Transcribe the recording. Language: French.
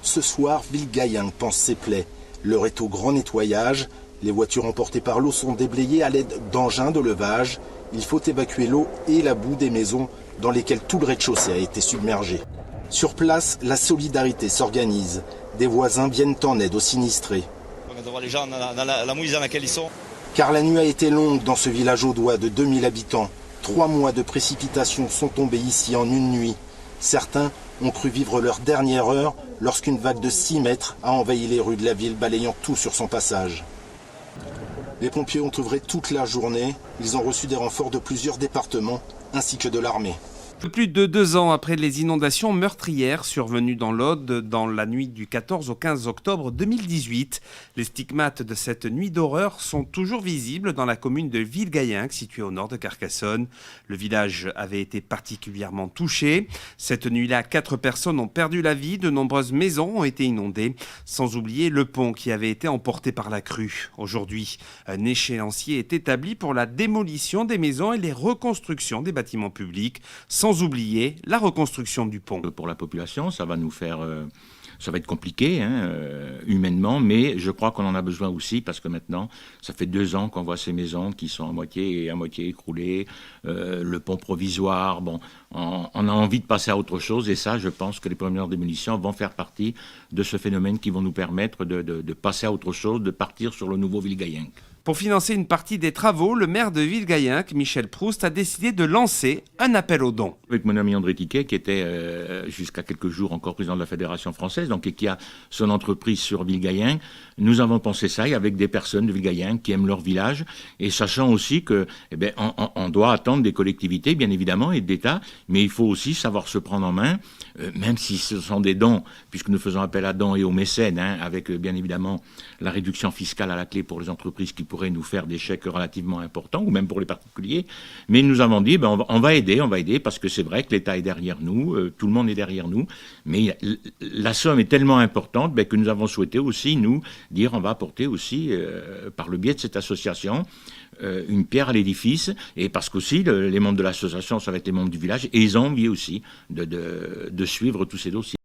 Ce soir, Villegayenc pense ses plaies. L'heure est au grand nettoyage. Les voitures emportées par l'eau sont déblayées à l'aide d'engins de levage. Il faut évacuer l'eau et la boue des maisons dans lesquelles tout le rez-de-chaussée a été submergé. Sur place, la solidarité s'organise. Des voisins viennent en aide aux sinistrés. On voit les gens dans la mouise dans laquelle ils sont. Car la nuit a été longue dans ce village audois de 2000 habitants. 3 mois de précipitations sont tombés ici en une nuit. Certains ont cru vivre leur dernière heure lorsqu'une vague de 6 mètres a envahi les rues de la ville, balayant tout sur son passage. Les pompiers ont œuvré toute la journée. Ils ont reçu des renforts de plusieurs départements ainsi que de l'armée. Plus de 2 ans après les inondations meurtrières survenues dans l'Aude dans la nuit du 14 au 15 octobre 2018, les stigmates de cette nuit d'horreur sont toujours visibles dans la commune de Villegayenc, située au nord de Carcassonne. Le village avait été particulièrement touché. Cette nuit-là, 4 personnes ont perdu la vie, de nombreuses maisons ont été inondées, sans oublier le pont qui avait été emporté par la crue. Aujourd'hui, un échéancier est établi pour la démolition des maisons et les reconstructions des bâtiments publics, sans oublier la reconstruction du pont. Pour la population, ça va nous faire... ça va être compliqué, humainement, mais je crois qu'on en a besoin aussi parce que maintenant, ça fait 2 ans qu'on voit ces maisons qui sont à moitié écroulées, le pont provisoire, bon, on a envie de passer à autre chose et ça, je pense que les premières démolitions vont faire partie de ce phénomène qui vont nous permettre de passer à autre chose, de partir sur le nouveau Villegayenc. Pour financer une partie des travaux, le maire de Villegayenc, Michel Proust, a décidé de lancer un appel aux dons. Avec mon ami André Tiquet, qui était jusqu'à quelques jours encore président de la Fédération française, donc, et qui a son entreprise sur Villegayenc, nous avons pensé ça avec des personnes de Villegayenc qui aiment leur village, et sachant aussi que, on doit attendre des collectivités, bien évidemment, et d'État, mais il faut aussi savoir se prendre en main, même si ce sont des dons, puisque nous faisons appel à dons et aux mécènes, avec bien évidemment la réduction fiscale à la clé pour les entreprises qui pourraient nous faire des chèques relativement importants, ou même pour les particuliers. Mais nous avons dit, on va aider, parce que c'est vrai que l'État est derrière nous, tout le monde est derrière nous, mais la somme est tellement importante que nous avons souhaité aussi, nous, dire on va apporter aussi, par le biais de cette association, une pierre à l'édifice, et parce qu'aussi, les membres de l'association, ça va être les membres du village, et ils ont envie aussi de suivre tous ces dossiers.